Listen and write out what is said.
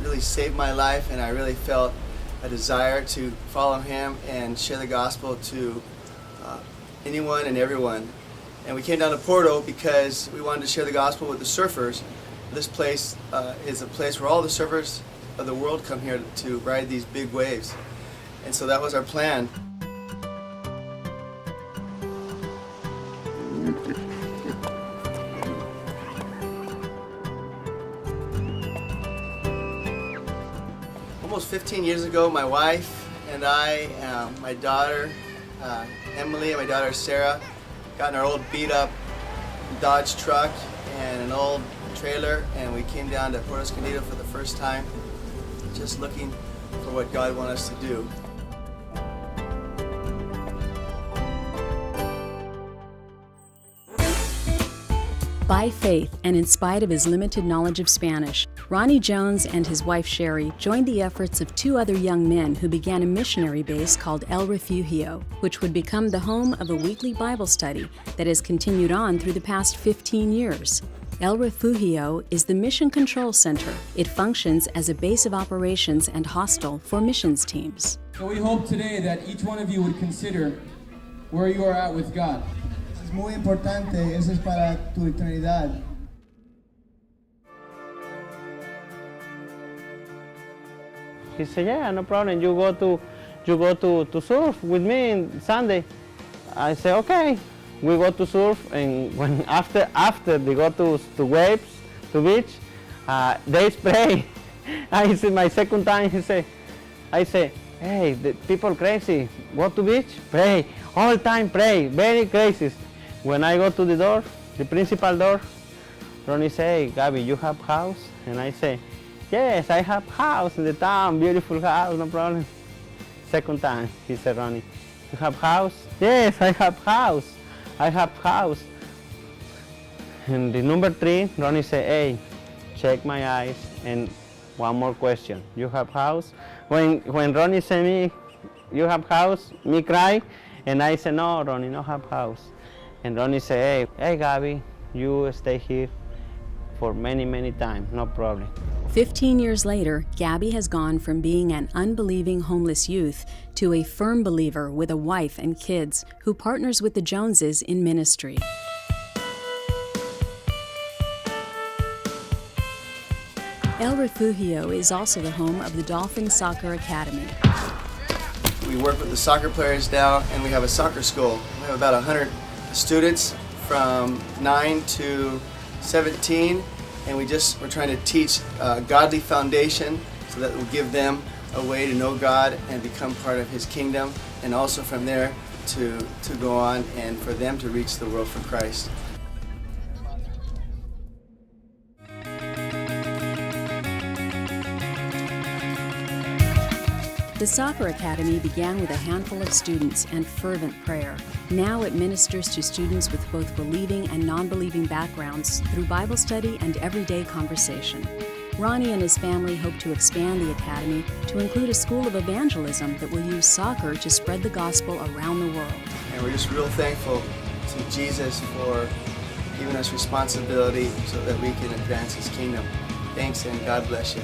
really saved my life, and I really felt a desire to follow him and share the gospel to anyone and everyone. And we came down to Porto because we wanted to share the gospel with the surfers. This place is a place where all the surfers of the world come here to ride these big waves. And so that was our plan. Almost 15 years ago, my wife and I, my daughter Emily and my daughter Sarah, got in our old beat-up Dodge truck and an old trailer, and we came down to Puerto Escondido for the first time, just looking for what God wanted us to do. By faith, and in spite of his limited knowledge of Spanish, Ronnie Jones and his wife Sherry joined the efforts of two other young men who began a missionary base called El Refugio, which would become the home of a weekly Bible study that has continued on through the past 15 years. El Refugio is the Mission Control Center. It functions as a base of operations and hostel for missions teams. So we hope today that each one of you would consider where you are at with God. Es muy importante, eso es para tu eternidad. He said, yeah, no problem. You go to surf with me on Sunday. I said, okay. We go to surf, and when after they go to waves, to beach, they spray. I said my second time. I say, hey, the people crazy. Go to beach, pray all time, pray, very crazy. When I go to the door, the principal door, Ronnie say, hey, Gabby, you have house? And I say, yes, I have house in the town, beautiful house, no problem. Second time, he said, Ronnie, you have house? Yes, I have house. I have house. And the number 3, Ronnie said, hey, check my eyes, and one more question. You have house? When Ronnie said me, you have house, me cry, and I said, no, Ronnie, no have house. And Ronnie said, hey, Gabby, you stay here for many, many times, no problem. 15 years later, Gabby has gone from being an unbelieving homeless youth to a firm believer with a wife and kids who partners with the Joneses in ministry. El Refugio is also the home of the Dolphin Soccer Academy. We work with the soccer players now, and we have a soccer school. We have about 100 students from 9 to 17, and we're trying to teach a godly foundation so that will give them a way to know God and become part of His kingdom, and also from there to go on and for them to reach the world for Christ. The Soccer Academy began with a handful of students and fervent prayer. Now it ministers to students with both believing and non-believing backgrounds through Bible study and everyday conversation. Ronnie and his family hope to expand the academy to include a school of evangelism that will use soccer to spread the gospel around the world. And we're just real thankful to Jesus for giving us responsibility so that we can advance His kingdom. Thanks, and God bless you.